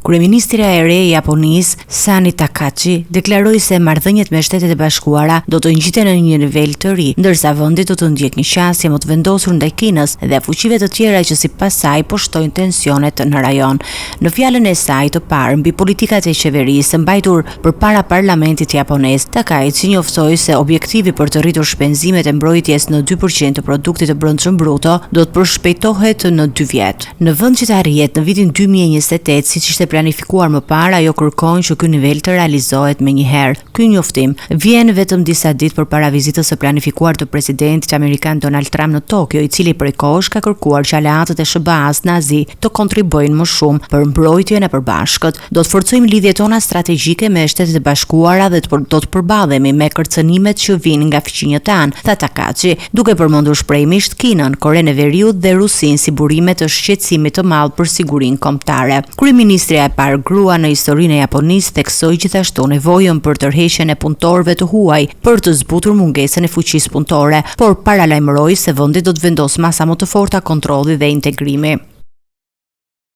Kryeministra e re e Japonisë, Sani Takahashi, deklaroi se marrëdhëniet me Shtetet e Bashkuara do të ngjiten në një nivel të ri, ndërsa vendi do të ndjek një qasje më të vendosur ndaj Kinës dhe fuqive të tjera që sipas saj poshtojnë tensionet në rajon. Në fjalën e saj të parë mbi politikat e qeverisë mbajtur përpara parlamentit japonez, Takahashi njoftoi se objektivi për të rritur shpenzimet e mbrojtjes në 2% të produktit të brendshëm bruto do të përshpejtohet në 2 vjet. Në vend që të arrihet në vitin 2028, siç ishte planifikuar më parë, ajo kërkon që ky nivel të realizohet menjëherë. Ky njoftim vjen vetëm disa ditë përpara vizitës së planifikuar të presidentit amerikan Donald Trump në Tokyo, i cili prej kohësh ka kërkuar që aleatët e SBA-s nazi të kontribuojnë më shumë për mbrojtjen e përbashkët. Do të forcojmë lidhjet tona strategjike me Shtetet e Bashkuara dhe do të përballemi me kërcënimet që vijnë nga fqinjët tanë, tha Takahashi, duke përmendur shprehimisht Kinën, Korenë e Veriut dhe Rusinë si burime të shqetësimit të madh për sigurinë kombëtare. Kryeministra e parë grua në historinë e Japonisë theksoi gjithashtu nevojën për tërheqjen e punëtorëve të huaj për të zbutur mungesën e fuqisë punëtore, por paralajmëroi se vendi do të vendosë masa më të forta kontrolli dhe integrimi.